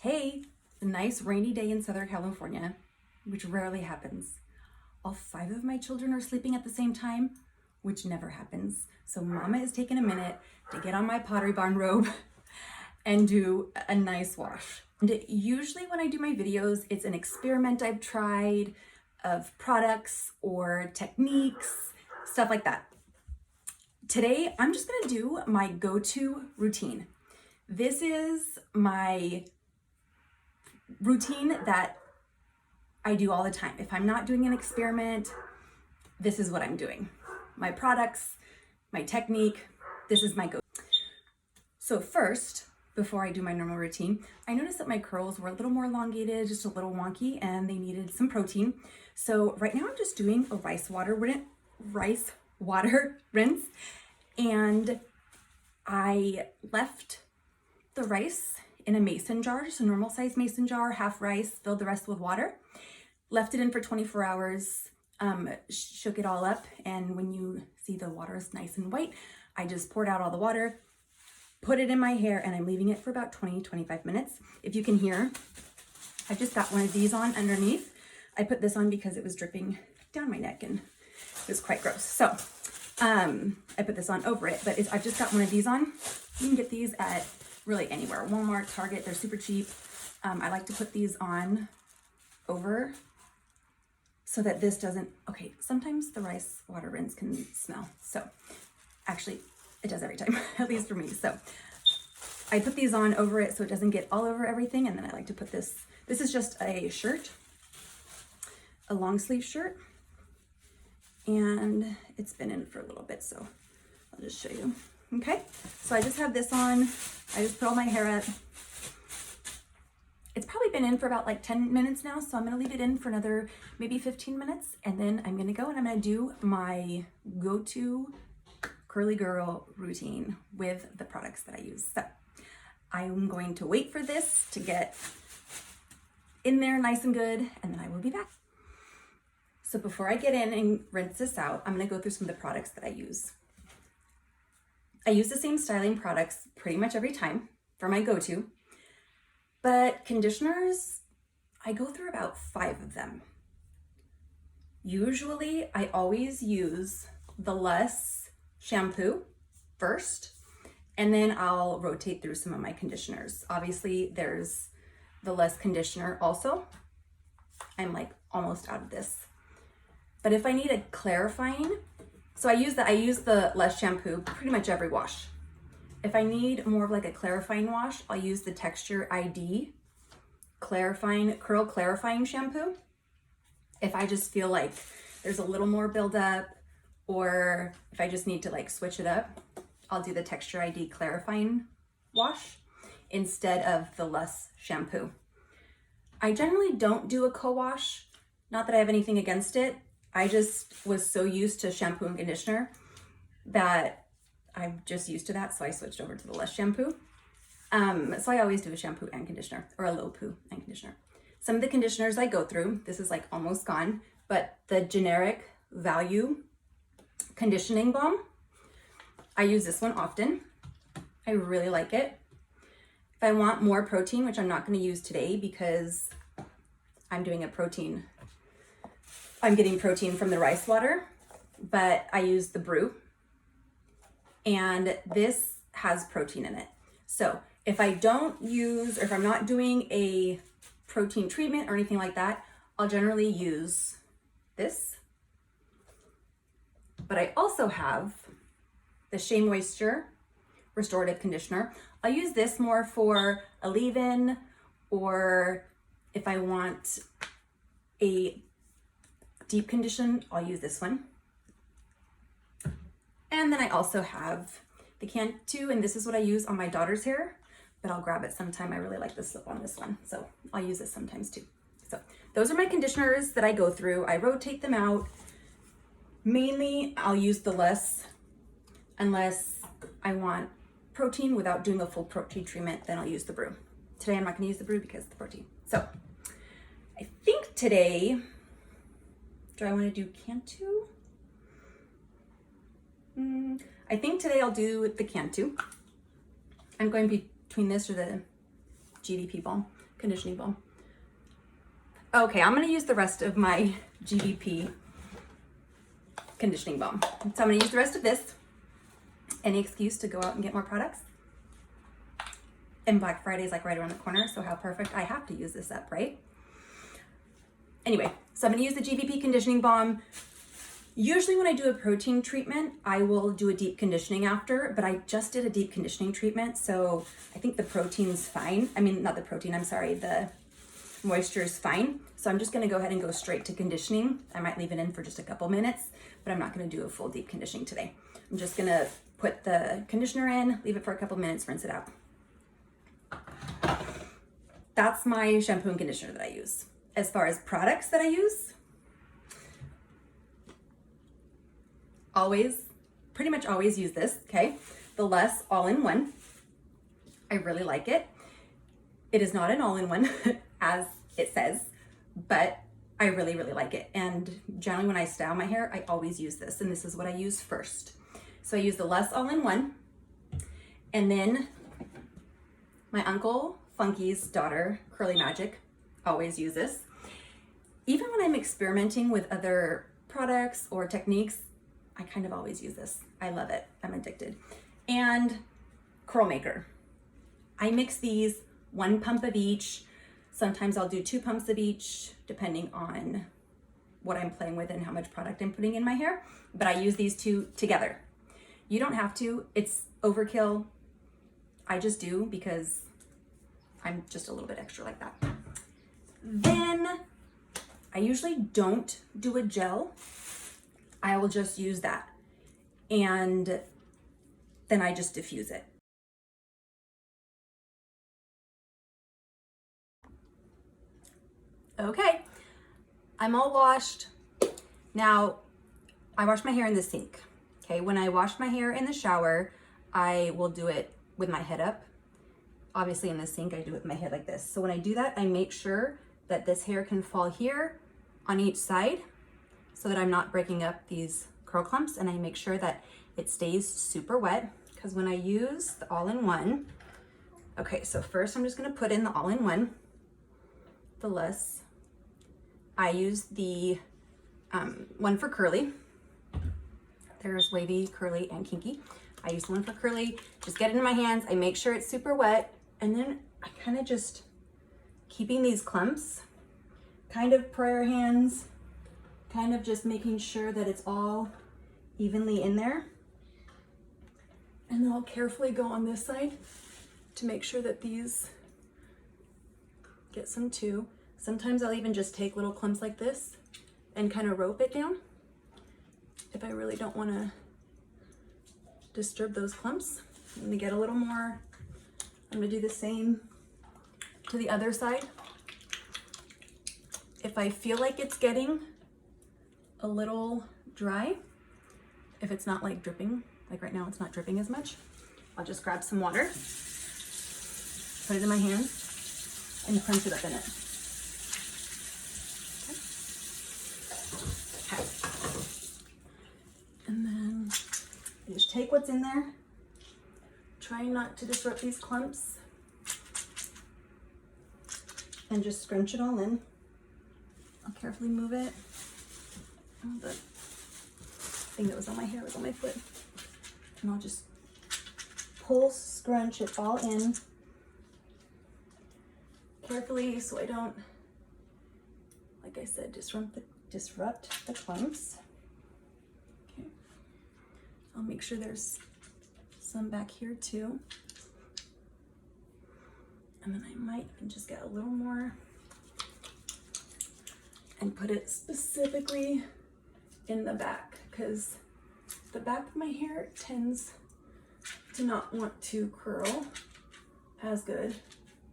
Hey, a nice rainy day in Southern California, which rarely happens. All 5 of my children are sleeping at the same time, which never happens. So Mama is taking a minute to get on my Pottery Barn robe and do a nice wash. And usually when I do my videos, it's an experiment I've tried of products or techniques, stuff like that. Today, I'm just gonna do my go-to routine. This is my routine that I do all the time. If I'm not doing an experiment, this is what I'm doing. My products, my technique, this is my go. So first, before I do my normal routine, I noticed that my curls were a little more elongated, just a little wonky, and they needed some protein. So right now I'm just doing a rice water rinse, and I left the rice in a mason jar, just a normal size mason jar, half rice, filled the rest with water, left it in for 24 hours, shook it all up. And when you see the water is nice and white, I just poured out all the water, put it in my hair, and I'm leaving it for about 20-25 minutes. If you can hear, I just got one of these on underneath. I put this on because it was dripping down my neck and it was quite gross. So I put this on over it, but I've just got one of these on. You can get these at really anywhere, Walmart, Target, they're super cheap. I like to put these on over so that this doesn't, okay, sometimes the rice water rinse can smell. So actually it does every time, at least for me. So I put these on over it so it doesn't get all over everything. And then I like to put this is just a shirt, a long sleeve shirt. And it's been in for a little bit, so I'll just show you. Okay, so I just have this on. I just put all my hair up. It's probably been in for about like 10 minutes now, so I'm gonna leave it in for another maybe 15 minutes, and then I'm gonna go and I'm gonna do my go-to curly girl routine with the products that I use. So I'm going to wait for this to get in there nice and good, and then I will be back. So before I get in and rinse this out, I'm gonna go through some of the products that I use. I use the same styling products pretty much every time for my go-to, but conditioners, I go through about 5 of them. Usually, I always use the Less shampoo first, and then I'll rotate through some of my conditioners. Obviously, there's the Less conditioner also. I'm like almost out of this. But if I need a clarifying, so I use the Less shampoo pretty much every wash. If I need more of like a clarifying wash, I'll use the Texture ID curl clarifying shampoo. If I just feel like there's a little more buildup, or if I just need to like switch it up, I'll do the Texture ID clarifying wash instead of the Less shampoo. I generally don't do a co-wash, not that I have anything against it. I just was so used to shampoo and conditioner that I'm just used to that, so I switched over to the Less shampoo. So I always do a shampoo and conditioner, or a low poo and conditioner. Some of the conditioners I go through, this is like almost gone, but the generic Value conditioning balm, I use this one often. I really like it. If I want more protein, which I'm not going to use today because I'm doing I'm getting protein from the rice water, but I use the brew, and this has protein in it. So if I don't use, or if I'm not doing a protein treatment or anything like that, I'll generally use this. But I also have the Shea Moisture Restorative Conditioner. I'll use this more for a leave-in, or if I want a deep condition, I'll use this one. And then I also have the Cantu, and this is what I use on my daughter's hair, but I'll grab it sometime. I really like the slip on this one, so I'll use this sometimes too. So those are my conditioners that I go through. I rotate them out. Mainly, I'll use the Less unless I want protein without doing a full protein treatment, then I'll use the brew. Today, I'm not gonna use the brew because of the protein. So I think today, do I wanna do Cantu? I think today I'll do the Cantu. I'm going between this or the GDP balm. conditioning balm. Okay, I'm gonna use the rest of my GVP conditioning balm. So I'm gonna use the rest of this. Any excuse to go out and get more products. And Black Friday is like right around the corner, so how perfect. I have to use this up, right? Anyway, so I'm gonna use the GVP conditioning balm. Usually when I do a protein treatment, I will do a deep conditioning after, but I just did a deep conditioning treatment, so I think the protein's fine. I mean, not the protein, I'm sorry, the moisture is fine. So I'm just gonna go ahead and go straight to conditioning. I might leave it in for just a couple minutes, but I'm not gonna do a full deep conditioning today. I'm just gonna put the conditioner in, leave it for a couple minutes, rinse it out. That's my shampoo and conditioner that I use. As far as products that I use, pretty much always use this, okay? The Less All-in-One. I really like it. It is not an all-in-one as it says, but I really, really like it. And generally when I style my hair, I always use this, and this is what I use first. So I use the Less All-in-One, and then my Uncle Funky's daughter, Curly Magic, always use this. Even when I'm experimenting with other products or techniques, I kind of always use this. I love it. I'm addicted. And Curl Maker. I mix these 1 pump of each. Sometimes I'll do 2 pumps of each, depending on what I'm playing with and how much product I'm putting in my hair. But I use these 2 together. You don't have to. It's overkill. I just do because I'm just a little bit extra like that. Then I usually don't do a gel. I will just use that. And then I just diffuse it. Okay, I'm all washed. Now, I wash my hair in the sink. Okay, when I wash my hair in the shower, I will do it with my head up. Obviously in the sink, I do it with my head like this. So when I do that, I make sure that this hair can fall here on each side so that I'm not breaking up these curl clumps, and I make sure that it stays super wet, because when I use the all-in-one, okay, so first I'm just gonna put in the all-in-one, the Less. I use the one for curly. There's wavy, curly, and kinky. I use one for curly, just get it in my hands, I make sure it's super wet, and then I kind of just keeping these clumps, kind of prayer hands, kind of just making sure that it's all evenly in there. And then I'll carefully go on this side to make sure that these get some too. Sometimes I'll even just take little clumps like this and kind of rope it down if I really don't want to disturb those clumps. I'm going to get a little more. I'm going to do the same to the other side. If I feel like it's getting a little dry, if it's not like dripping, like right now it's not dripping as much, I'll just grab some water, put it in my hand, and crunch it up in it. Okay. And then I just take what's in there, trying not to disrupt these clumps, and just scrunch it all in. I'll carefully move it. Oh, the thing that was on my hair was on my foot. And I'll just pull, scrunch it all in carefully so I don't, like I said, disrupt the clumps. Okay. I'll make sure there's some back here too. And then I might even just get a little more and put it specifically in the back, because the back of my hair tends to not want to curl as good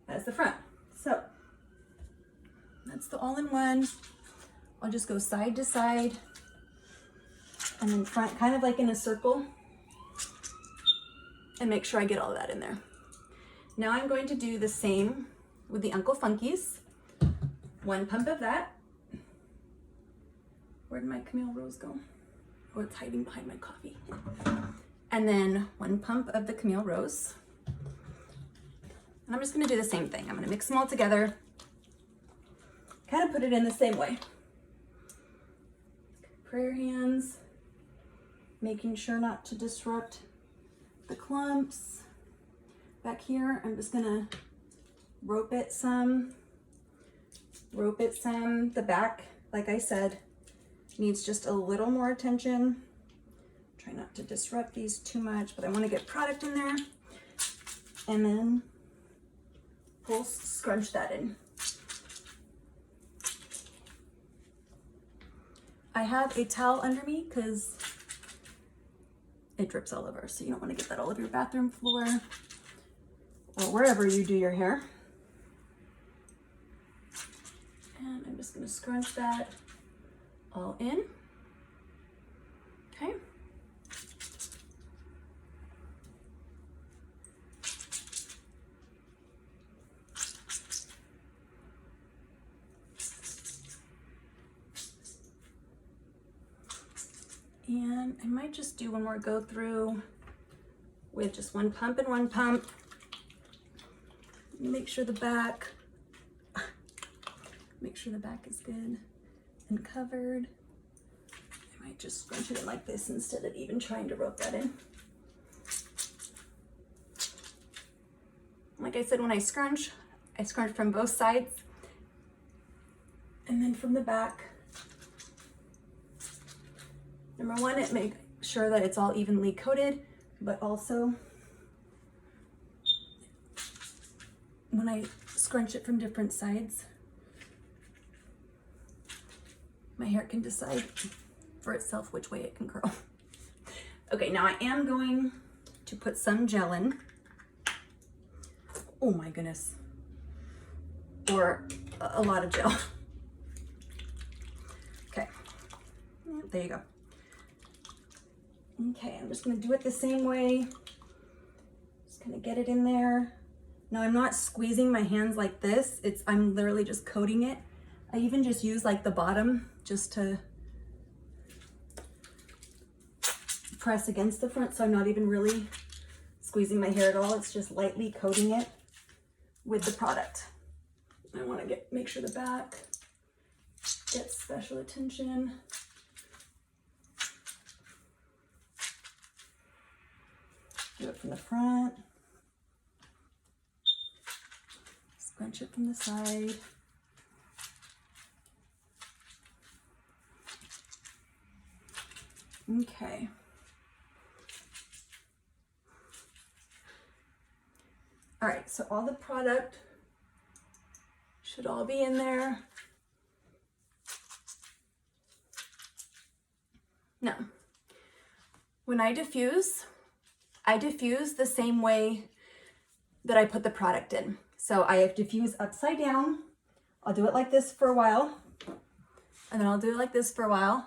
as the front. So that's the all-in-one. I'll just go side to side and then front, kind of like in a circle, and make sure I get all of that in there. Now I'm going to do the same with the Uncle Funky's. 1 pump of that. Where did my Camille Rose go? Oh, it's hiding behind my coffee. And then 1 pump of the Camille Rose. And I'm just gonna do the same thing. I'm gonna mix them all together, kind of put it in the same way. Prayer hands, making sure not to disrupt the clumps. Back here, I'm just gonna rope it some. The back, like I said, needs just a little more attention. Try not to disrupt these too much, but I wanna get product in there. And then we'll scrunch that in. I have a towel under me because it drips all over, so you don't want to get that all over your bathroom floor or wherever you do your hair. And I'm just going to scrunch that all in. Okay. And I might just do one more go through with just one pump and one pump. Make sure the back is good and covered. I might just scrunch it in like this instead of even trying to rope that in. Like I said, when I scrunch from both sides and then from the back. Number one, it makes sure that it's all evenly coated, but also when I scrunch it from different sides, my hair can decide for itself which way it can curl. Okay, now I am going to put some gel in. Oh my goodness. Or a lot of gel. Okay, there you go. Okay, I'm just gonna do it the same way. Just gonna get it in there. Now I'm not squeezing my hands like this. I'm literally just coating it. I even just use like the bottom just to press against the front, so I'm not even really squeezing my hair at all. It's just lightly coating it with the product. I wanna make sure the back gets special attention. Do it from the front. Scrunch it from the side. Okay. All right, so all the product should all be in there. Now, when I diffuse the same way that I put the product in. So I have diffuse upside down. I'll do it like this for a while, and then I'll do it like this for a while,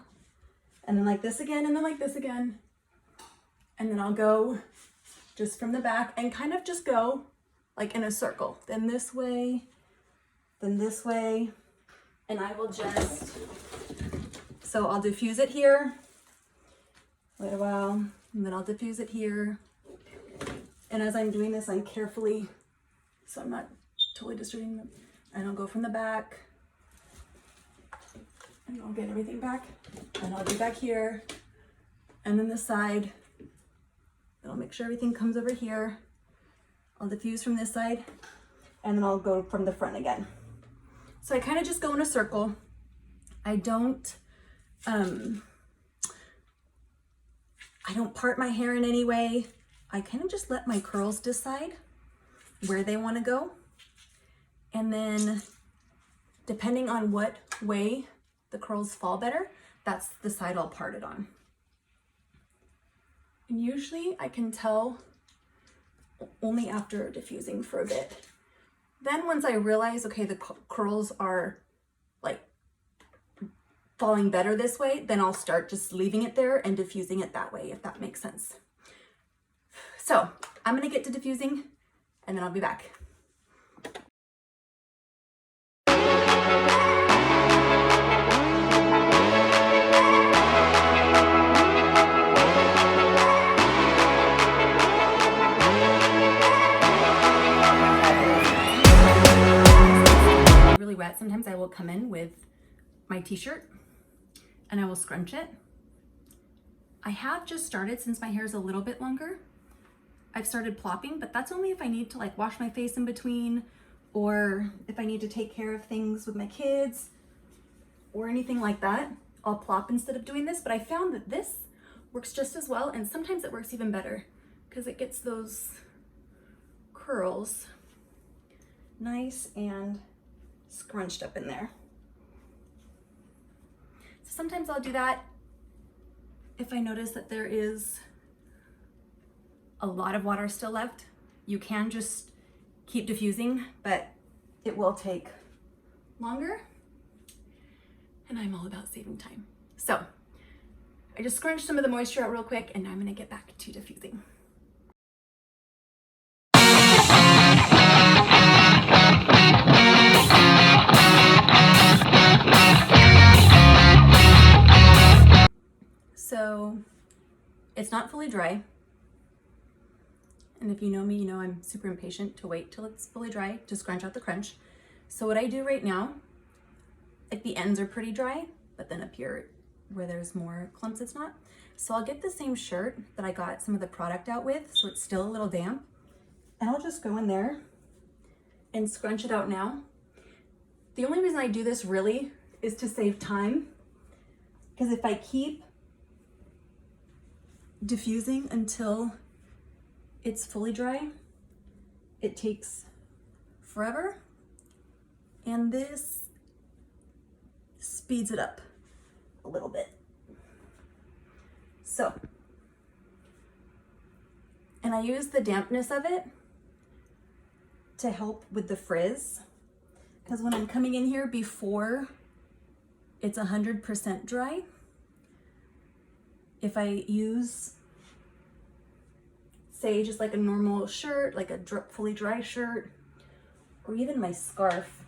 and then like this again, and then like this again. And then I'll go just from the back and kind of just go like in a circle. Then this way, and I will just, so I'll diffuse it here, wait a while, and then I'll diffuse it here. And as I'm doing this, I'm carefully, so I'm not totally disturbing them. And I'll go from the back, and I'll get everything back, and I'll be back here, and then the side, and I'll make sure everything comes over here. I'll diffuse from this side, and then I'll go from the front again. So I kind of just go in a circle. I don't part my hair in any way. I kind of just let my curls decide where they want to go. And then depending on what way the curls fall better, that's the side I'll part it on. And usually I can tell only after diffusing for a bit. Then once I realize, okay, the curls are like falling better this way, then I'll start just leaving it there and diffusing it that way, if that makes sense. So I'm gonna get to diffusing and then I'll be back. wet, sometimes I will come in with my t-shirt and I will scrunch it. I have just started, since my hair is a little bit longer, I've started plopping, but that's only if I need to like wash my face in between, or if I need to take care of things with my kids or anything like that. I'll plop instead of doing this, but I found that this works just as well, and sometimes it works even better because it gets those curls nice and scrunched up in there. So sometimes I'll do that if I notice that there is a lot of water still left. You can just keep diffusing, but it will take longer, and I'm all about saving time. So I just scrunched some of the moisture out real quick, and now I'm gonna get back to diffusing. So it's not fully dry. And if you know me, you know I'm super impatient to wait till it's fully dry to scrunch out the crunch. So what I do right now, like the ends are pretty dry, but then up here where there's more clumps, it's not. So I'll get the same shirt that I got some of the product out with, so it's still a little damp. And I'll just go in there and scrunch it out now. The only reason I do this really is to save time, because if I keep diffusing until it's fully dry, it takes forever, and this speeds it up a little bit. So, and I use the dampness of it to help with the frizz, because when I'm coming in here before it's 100% dry, if I use, say, just like a normal shirt, like a fully dry shirt, or even my scarf.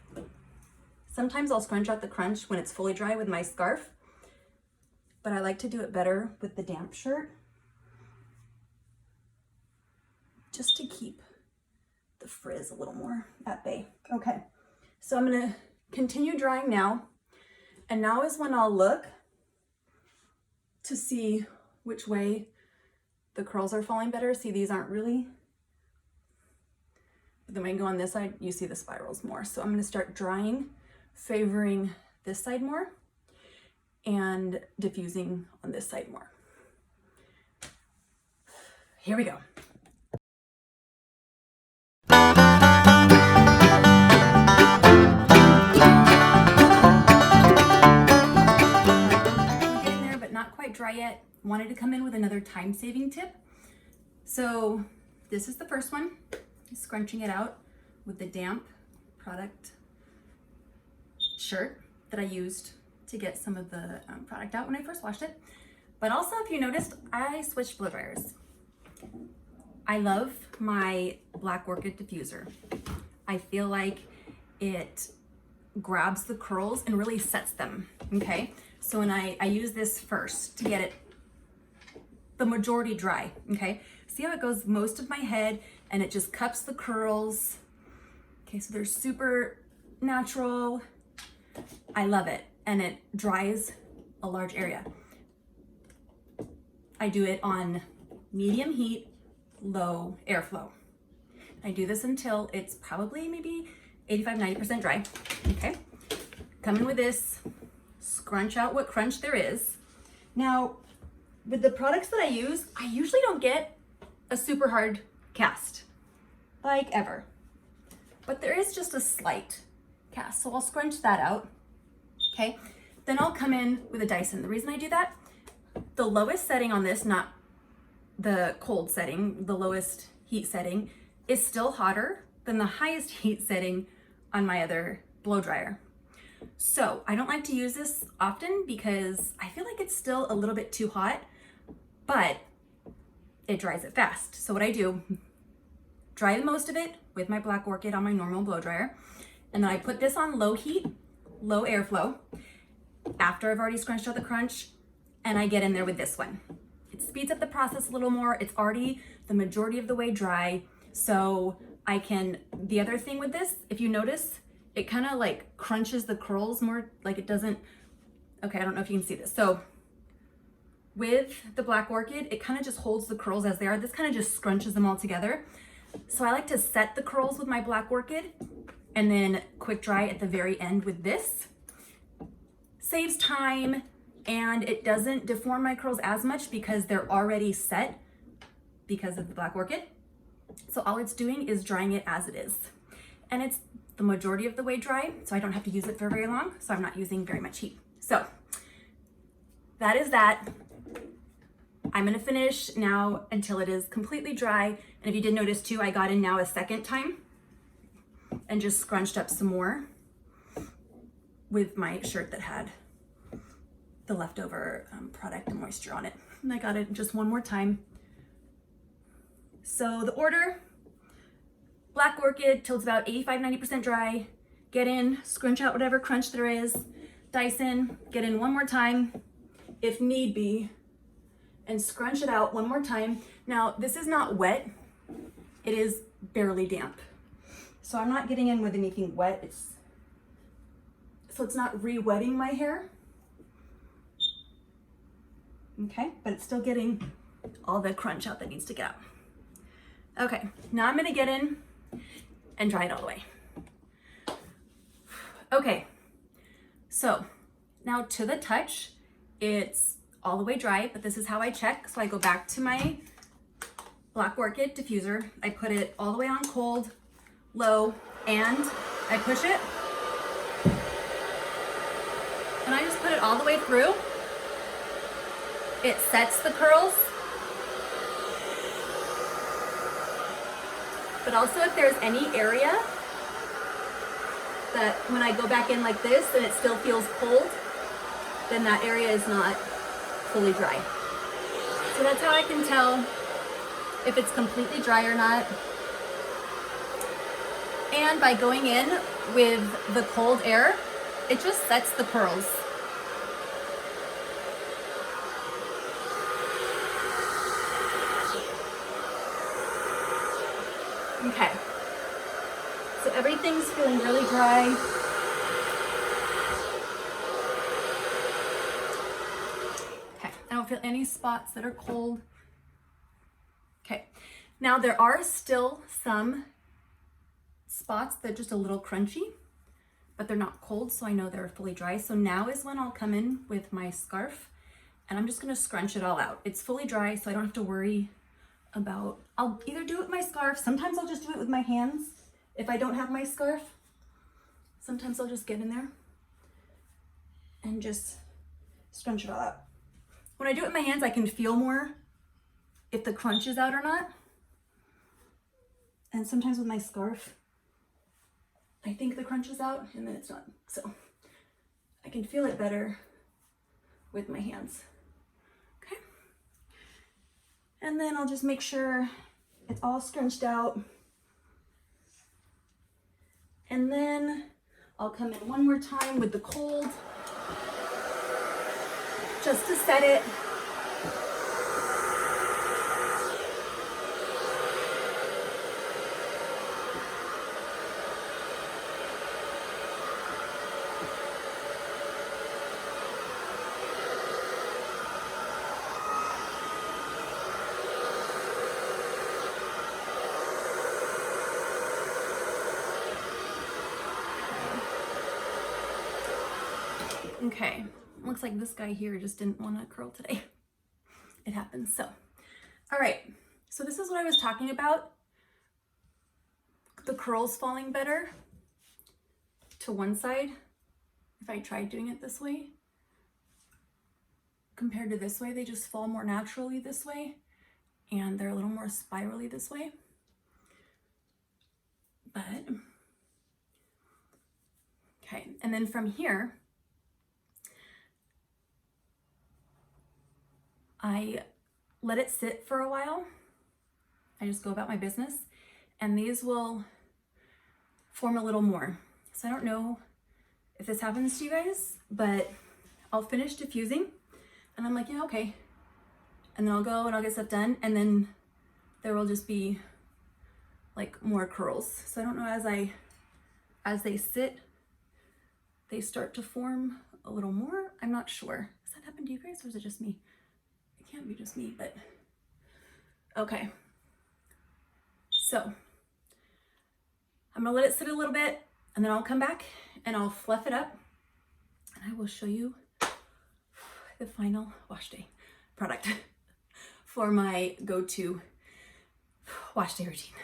Sometimes I'll scrunch out the crunch when it's fully dry with my scarf, but I like to do it better with the damp shirt, just to keep the frizz a little more at bay. Okay, so I'm gonna continue drying now, and now is when I'll look to see which way the curls are falling better. See, these aren't really, but then when I go on this side, you see the spirals more. So I'm gonna start drying, favoring this side more, and diffusing on this side more. Here we go. I'm getting there, but not quite dry yet. Wanted to come in with another time-saving tip. So this is the first one, scrunching it out with the damp product shirt that I used to get some of the product out when I first washed it. But also, if you noticed, I switched blow dryers. I love my Black Orchid diffuser. I feel like it grabs the curls and really sets them, okay? So when I use this first to get it the majority dry, okay? See how it goes most of my head and it just cups the curls. Okay, so they're super natural. I love it, and it dries a large area. I do it on medium heat, low airflow. I do this until it's probably maybe 85-90% dry, okay? Come in with this, scrunch out what crunch there is. Now, with the products that I usually don't get a super hard cast, like ever. But there is just a slight cast, so I'll scrunch that out, okay? Then I'll come in with a Dyson. The reason I do that, the lowest setting on this, not the cold setting, the lowest heat setting, is still hotter than the highest heat setting on my other blow dryer. So I don't like to use this often because I feel like it's still a little bit too hot, but it dries it fast. So what I do, dry the most of it with my Black Orchid on my normal blow dryer, and then I put this on low heat, low airflow, after I've already scrunched out the crunch, and I get in there with this one. It speeds up the process a little more. It's already the majority of the way dry, so I can, the other thing with this, if you notice, it kind of like crunches the curls more, like it doesn't, okay, I don't know if you can see this. So with the Black Orchid, it kind of just holds the curls as they are. This kind of just scrunches them all together. So I like to set the curls with my Black Orchid and then quick dry at the very end with this. Saves time and it doesn't deform my curls as much because they're already set because of the Black Orchid. So all it's doing is drying it as it is. And it's the majority of the way dry, so I don't have to use it for very long, so I'm not using very much heat. So that is that. I'm gonna finish now until it is completely dry. And if you did notice too, I got in now a second time and just scrunched up some more with my shirt that had the leftover product and moisture on it. And I got it just one more time. So the order, Black Orchid till it's about 85–90% dry, get in, scrunch out whatever crunch there is, Dyson, get in one more time if need be, and scrunch it out one more time. Now this is not wet, it is barely damp. So I'm not getting in with anything wet, so it's not re-wetting my hair. Okay, but it's still getting all the crunch out that needs to get out. Okay, now I'm gonna get in and dry it all the way. Okay, so now to the touch, it's all the way dry, but this is how I check. So I go back to my Black Orchid diffuser. I put it all the way on cold, low, and I push it. And I just put it all the way through. It sets the curls. But also if there's any area that when I go back in like this and it still feels cold, then that area is not fully dry. So that's how I can tell if it's completely dry or not. And by going in with the cold air, it just sets the curls. Okay, so everything's feeling really dry. Okay, I don't feel any spots that are cold. Okay, now there are still some spots that are just a little crunchy, but they're not cold, so I know they're fully dry. So now is when I'll come in with my scarf and I'm just gonna scrunch it all out. It's fully dry, so I don't have to worry about, I'll either do it with my scarf, sometimes I'll just do it with my hands if I don't have my scarf. Sometimes I'll just get in there and just scrunch it all out. When I do it with my hands, I can feel more if the crunch is out or not. And sometimes with my scarf, I think the crunch is out and then it's not. So I can feel it better with my hands. And then I'll just make sure it's all scrunched out. And then I'll come in one more time with the cold, just to set it. Okay, looks like this guy here just didn't want to curl today. It happens, so. All right, so this is what I was talking about. The curls falling better to one side if I tried doing it this way. Compared to this way, they just fall more naturally this way, and they're a little more spirally this way. But, okay, and then from here, I let it sit for a while. I just go about my business, and these will form a little more. So I don't know if this happens to you guys, but I'll finish diffusing and I'm like, yeah, okay. And then I'll go and I'll get stuff done, and then there will just be like more curls. So I don't know, as I as they sit, they start to form a little more. I'm not sure. Does that happen to you guys or is it just me? It can't be just me, but okay. So I'm gonna let it sit a little bit and then I'll come back and I'll fluff it up and I will show you the final wash day product for my go-to wash day routine.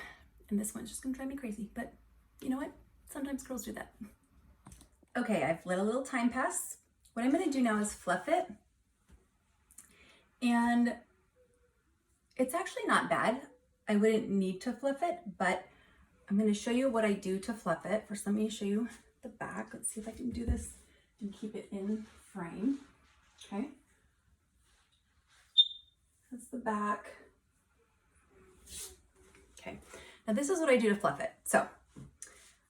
And this one's just gonna drive me crazy, but you know what? Sometimes girls do that. Okay, I've let a little time pass. What I'm gonna do now is fluff it. And it's actually not bad. I wouldn't need to fluff it, but I'm gonna show you what I do to fluff it. First, let me show you the back. Let's see if I can do this and keep it in frame. Okay. That's the back. Okay. Now this is what I do to fluff it. So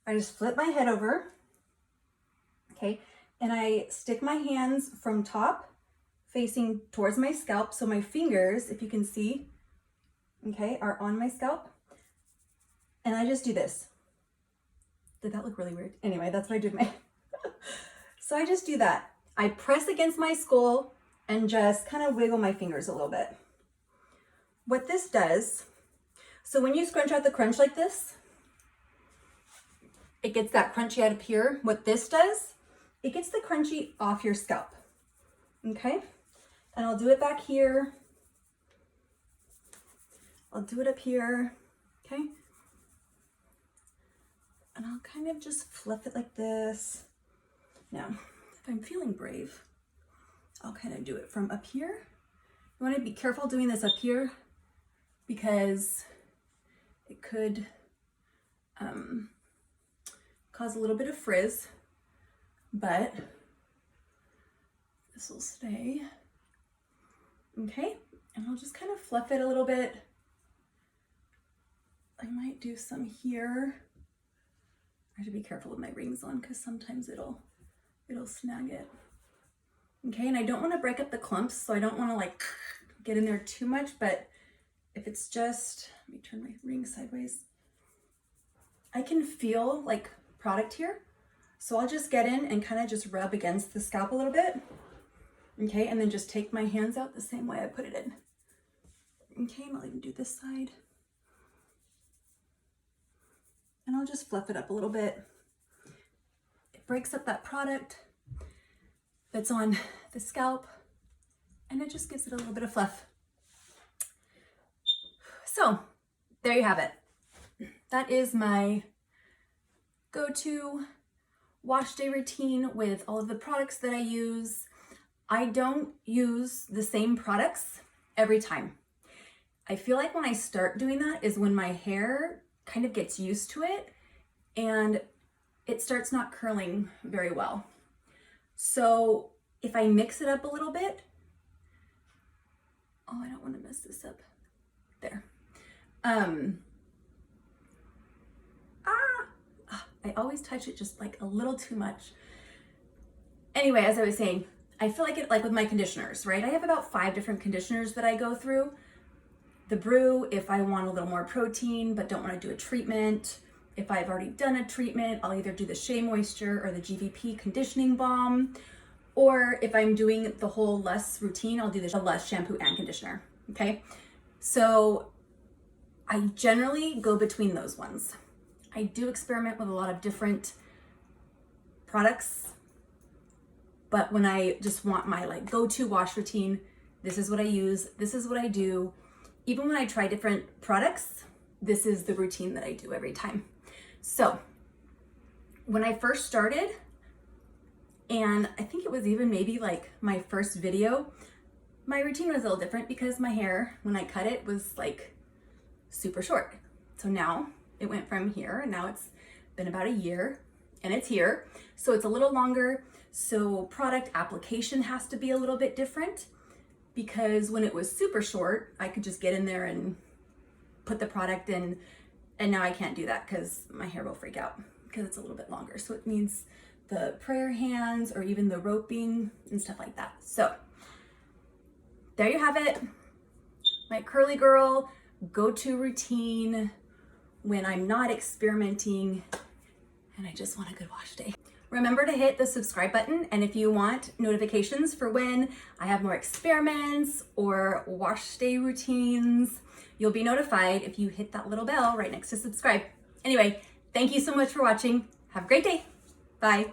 I just flip my head over. Okay. And I stick my hands from top facing towards my scalp. So my fingers, if you can see, okay, are on my scalp. And I just do this. Did that look really weird? Anyway, that's what I do with my, so I just do that. I press against my skull and just kind of wiggle my fingers a little bit. What this does, so when you scrunch out the crunch like this, it gets that crunchy out of here. What this does, it gets the crunchy off your scalp. Okay? And I'll do it back here. I'll do it up here. Okay? And I'll kind of just fluff it like this. Now, if I'm feeling brave, I'll kind of do it from up here. You want to be careful doing this up here because it could cause a little bit of frizz, but this will stay. Okay, and I'll just kind of fluff it a little bit. I might do some here. I have to be careful with my rings on because sometimes it'll snag it. Okay, and I don't want to break up the clumps, so I don't want to like get in there too much, but if it's just, let me turn my ring sideways. I can feel like product here. So I'll just get in and kind of just rub against the scalp a little bit. Okay, and then just take my hands out the same way I put it in. Okay, and I'll even do this side. And I'll just fluff it up a little bit. It breaks up that product that's on the scalp and it just gives it a little bit of fluff. So there you have it. That is my go-to wash day routine with all of the products that I use. I don't use the same products every time. I feel like when I start doing that is when my hair kind of gets used to it and it starts not curling very well. So if I mix it up a little bit, oh, I don't want to mess this up. There. I always touch it just like a little too much. Anyway, as I was saying, I feel like it, like with my conditioners, right? I have about 5 different conditioners that I go through. The Brew, if I want a little more protein but don't want to do a treatment. If I've already done a treatment, I'll either do the Shea Moisture or the GVP conditioning balm. Or if I'm doing the whole Less routine, I'll do the Less shampoo and conditioner, okay? So I generally go between those ones. I do experiment with a lot of different products, but when I just want my like go-to wash routine, this is what I use, this is what I do. Even when I try different products, this is the routine that I do every time. So when I first started, and I think it was even maybe like my first video, my routine was a little different because my hair, when I cut it, was like super short. So now it went from here and now it's been about a year and it's here. So it's a little longer. So product application has to be a little bit different because when it was super short, I could just get in there and put the product in, and now I can't do that because my hair will freak out because it's a little bit longer. So it needs the prayer hands or even the roping and stuff like that. So there you have it. My curly girl go-to routine when I'm not experimenting and I just want a good wash day. Remember to hit the subscribe button, and if you want notifications for when I have more experiments or wash day routines, you'll be notified if you hit that little bell right next to subscribe. Anyway, thank you so much for watching. Have a great day. Bye.